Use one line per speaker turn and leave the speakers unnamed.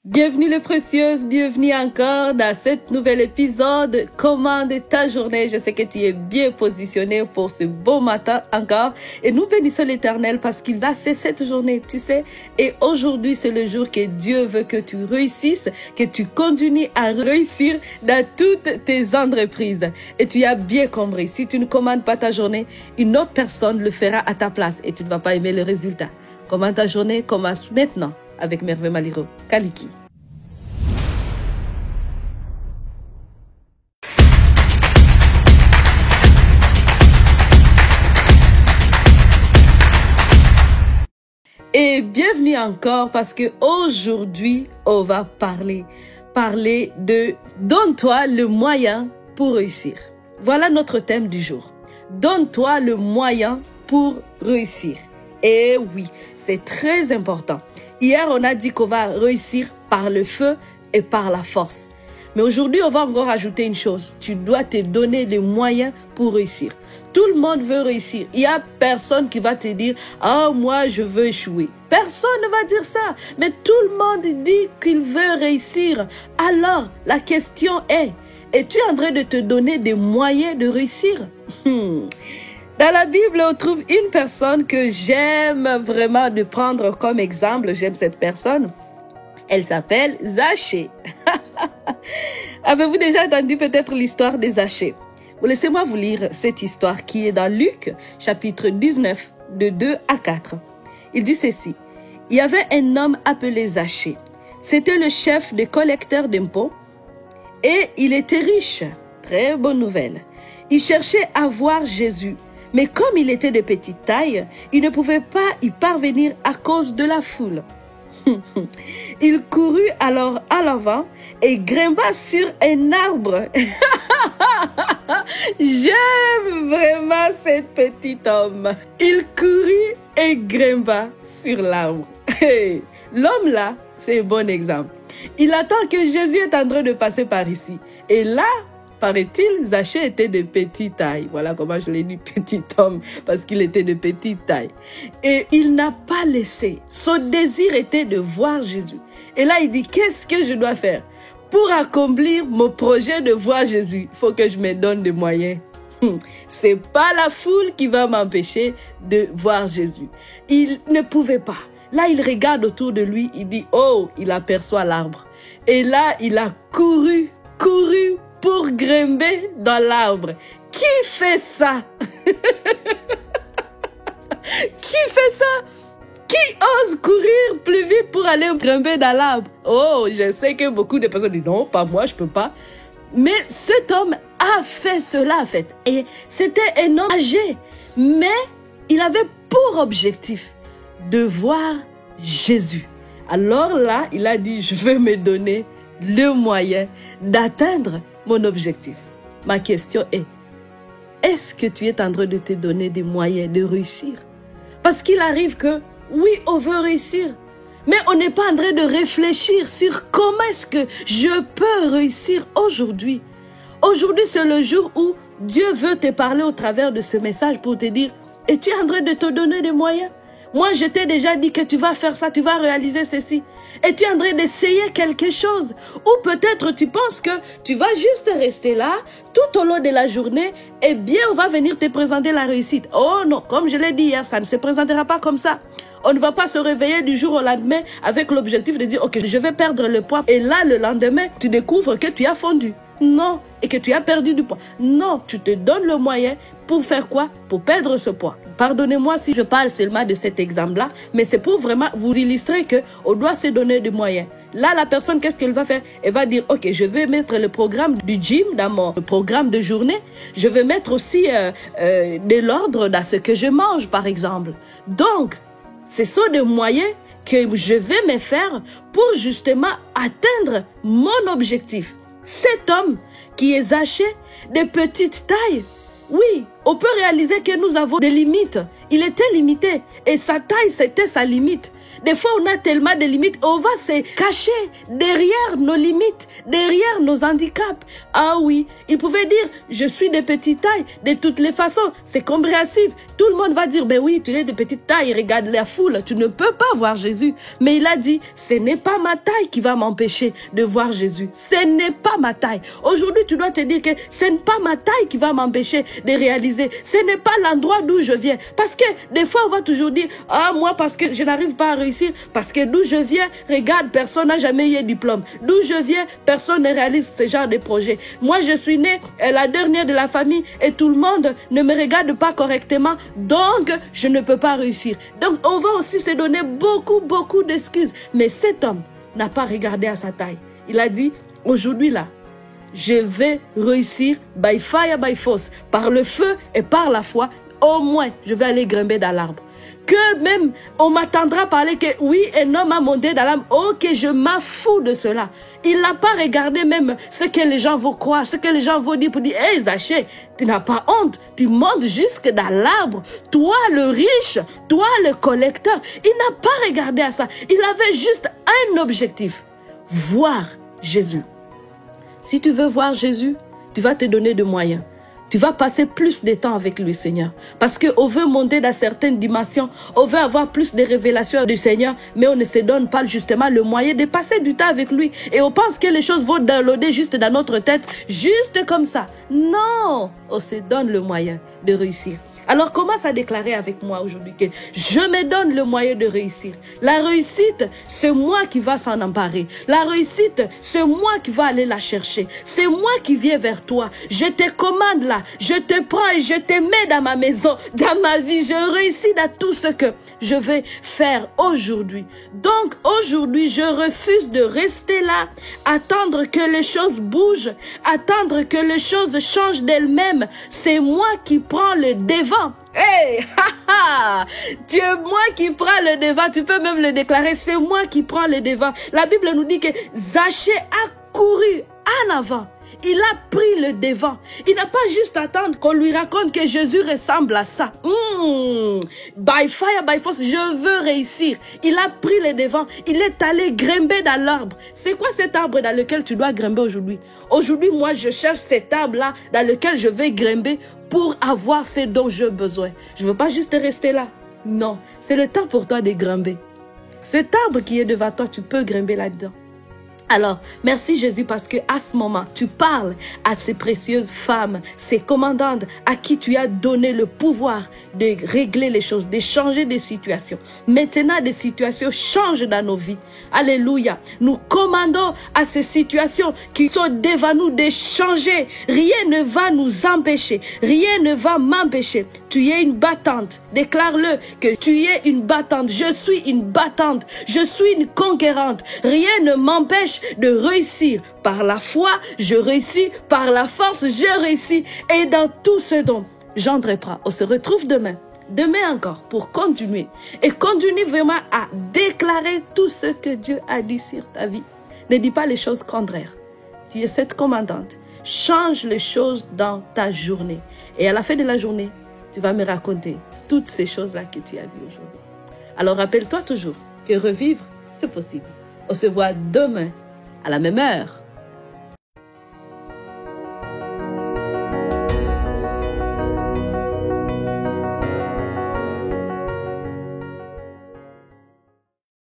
Bienvenue les précieuses, bienvenue encore dans cet nouvel épisode. Commande ta journée. Je sais que tu es bien positionné pour ce beau matin encore. Et nous bénissons l'Éternel parce qu'il a fait cette journée, tu sais. Et aujourd'hui, c'est le jour que Dieu veut que tu réussisses, que tu continues à réussir dans toutes tes entreprises. Et tu as bien compris, si tu ne commandes pas ta journée, une autre personne le fera à ta place et tu ne vas pas aimer le résultat. Commande ta journée, commence maintenant avec Merveille Maliro, Kaliki. Et bienvenue encore parce que aujourd'hui, on va parler de donne-toi le moyen pour réussir. Voilà notre thème du jour. Donne-toi le moyen pour réussir. Et oui, c'est très important. Hier, on a dit qu'on va réussir par le feu et par la force. Mais aujourd'hui, on va encore ajouter une chose. Tu dois te donner les moyens pour réussir. Tout le monde veut réussir. Il n'y a personne qui va te dire « Ah, moi, je veux échouer ». Personne ne va dire ça. Mais tout le monde dit qu'il veut réussir. Alors, la question est, es-tu en train de te donner des moyens de réussir? Dans la Bible, on trouve une personne que j'aime vraiment de prendre comme exemple. J'aime cette personne. Elle s'appelle Zachée. Avez-vous déjà entendu peut-être l'histoire de Zachée? Laissez-moi vous lire cette histoire qui est dans Luc, chapitre 19, de 2 à 4. Il dit ceci. Il y avait un homme appelé Zachée. C'était le chef des collecteurs d'impôts et il était riche. Très bonne nouvelle. Il cherchait à voir Jésus. Mais comme il était de petite taille, il ne pouvait pas y parvenir à cause de la foule. Il courut alors à l'avant et grimpa sur un arbre. J'aime vraiment cet petit homme. Il courut et grimpa sur l'arbre. L'homme là, c'est un bon exemple. Il attend que Jésus est en train de passer par ici. Et là, paraît-il, Zachée était de petite taille. Voilà comment je l'ai dit, petit homme, parce qu'il était de petite taille. Et il n'a pas laissé. Son désir était de voir Jésus. Et là, il dit, qu'est-ce que je dois faire? Pour accomplir mon projet de voir Jésus, il faut que je me donne des moyens. C'est pas la foule qui va m'empêcher de voir Jésus. Il ne pouvait pas. Là, il regarde autour de lui, il dit, oh, il aperçoit l'arbre. Et là, il a couru pour grimper dans l'arbre. Qui fait ça? Qui fait ça? Qui ose courir plus vite pour aller grimper dans l'arbre? Oh, je sais que beaucoup de personnes disent non, pas moi, je peux pas. Mais cet homme a fait cela en fait. Et c'était un homme âgé. Mais il avait pour objectif de voir Jésus. Alors là, il a dit, je vais me donner le moyen d'atteindre mon objectif. Ma question est-ce que tu es en train de te donner des moyens de réussir? Parce qu'il arrive que, oui, on veut réussir, mais on n'est pas en train de réfléchir sur comment est-ce que je peux réussir aujourd'hui. Aujourd'hui, c'est le jour où Dieu veut te parler au travers de ce message pour te dire, es-tu en train de te donner des moyens? Moi, je t'ai déjà dit que tu vas faire ça, tu vas réaliser ceci. Et tu es en train d'essayer quelque chose. Ou peut-être tu penses que tu vas juste rester là tout au long de la journée et bien on va venir te présenter la réussite. Oh non, comme je l'ai dit hier, ça ne se présentera pas comme ça. On ne va pas se réveiller du jour au lendemain avec l'objectif de dire, ok, je vais perdre le poids. Et là, le lendemain, tu découvres que tu as fondu. Non, et que tu as perdu du poids. Non, tu te donnes le moyen pour faire quoi? Pour perdre ce poids. Pardonnez-moi si je parle seulement de cet exemple-là, mais c'est pour vraiment vous illustrer qu'on doit se donner des moyens. Là, la personne, qu'est-ce qu'elle va faire? Elle va dire, ok, je vais mettre le programme du gym dans mon programme de journée. Je vais mettre aussi de l'ordre dans ce que je mange, par exemple. Donc, ce sont des moyens que je vais me faire pour justement atteindre mon objectif. Cet homme qui est Zachée, de petite taille, oui, on peut réaliser que nous avons des limites. Il était limité et sa taille, c'était sa limite. Des fois, on a tellement de limites, on va se cacher derrière nos limites, derrière nos handicaps. Ah oui, il pouvait dire, je suis de petite taille, de toutes les façons, c'est compréhensif. Tout le monde va dire, ben oui, tu es de petite taille, regarde la foule, tu ne peux pas voir Jésus. Mais il a dit, ce n'est pas ma taille qui va m'empêcher de voir Jésus. Ce n'est pas ma taille. Aujourd'hui, tu dois te dire que ce n'est pas ma taille qui va m'empêcher de réaliser. Ce n'est pas l'endroit d'où je viens. Parce que des fois, on va toujours dire, ah, moi, parce que je n'arrive pas à réussir, parce que d'où je viens, regarde, personne n'a jamais eu un diplôme. D'où je viens, personne ne réalise ce genre de projet. Moi, je suis née la dernière de la famille et tout le monde ne me regarde pas correctement, donc je ne peux pas réussir. Donc, on va aussi se donner beaucoup d'excuses. Mais cet homme n'a pas regardé à sa taille. Il a dit, aujourd'hui là, je vais réussir by fire, by force, par le feu et par la foi. Au moins, je vais aller grimper dans l'arbre. Que même, on m'attendra à parler que oui, un homme a monté dans l'arbre. Ok, je m'en fous de cela. Il n'a pas regardé même ce que les gens vont croire, ce que les gens vont dire pour dire, hé, Zachée, tu n'as pas honte. Tu montes jusque dans l'arbre. Toi, le riche, toi, le collecteur. Il n'a pas regardé à ça. Il avait juste un objectif. Voir Jésus. Si tu veux voir Jésus, tu vas te donner des moyens. Tu vas passer plus de temps avec lui, Seigneur. Parce qu'on veut monter dans certaines dimensions, on veut avoir plus de révélations du Seigneur, mais on ne se donne pas justement le moyen de passer du temps avec lui. Et on pense que les choses vont downloader juste dans notre tête, juste comme ça. Non, on se donne le moyen de réussir. Alors commence à déclarer avec moi aujourd'hui que je me donne le moyen de réussir. La réussite, c'est moi qui va s'en emparer. La réussite, c'est moi qui va aller la chercher. C'est moi qui viens vers toi. Je te commande là, je te prends et je te mets dans ma maison, dans ma vie. Je réussis dans tout ce que je vais faire aujourd'hui. Donc aujourd'hui, je refuse de rester là, attendre que les choses bougent, attendre que les choses changent d'elles-mêmes. C'est moi qui prends le devant. Hey, tu es moi qui prends le devant. Tu peux même le déclarer. C'est moi qui prends le devant. La Bible nous dit que Zachée a couru en avant. Il a pris le devant. Il n'a pas juste attendre qu'on lui raconte que Jésus ressemble à ça. By fire, by force, je veux réussir. Il a pris le devant. Il est allé grimper dans l'arbre. C'est quoi cet arbre dans lequel tu dois grimper aujourd'hui? Aujourd'hui, moi, je cherche cet arbre-là dans lequel je vais grimper pour avoir ce dont j'ai besoin. Je ne veux pas juste rester là. Non, c'est le temps pour toi de grimper. Cet arbre qui est devant toi, tu peux grimper là-dedans. Alors, merci Jésus parce que à ce moment, tu parles à ces précieuses femmes, ces commandantes à qui tu as donné le pouvoir de régler les choses, de changer des situations. Maintenant, des situations changent dans nos vies. Alléluia. Nous commandons à ces situations qui sont devant nous de changer. Rien ne va nous empêcher. Rien ne va m'empêcher. Tu es une battante. Déclare-le que tu es une battante. Je suis une battante. Je suis une conquérante. Rien ne m'empêche de réussir. Par la foi, je réussis. Par la force, je réussis. Et dans tout ce dont j'entreprends. On se retrouve demain. Demain encore pour continuer. Et continue vraiment à déclarer tout ce que Dieu a dit sur ta vie. Ne dis pas les choses contraires. Tu es cette commandante. Change les choses dans ta journée. Et à la fin de la journée, tu vas me raconter toutes ces choses-là que tu as vues aujourd'hui. Alors rappelle-toi toujours que revivre, c'est possible. On se voit demain à la même heure.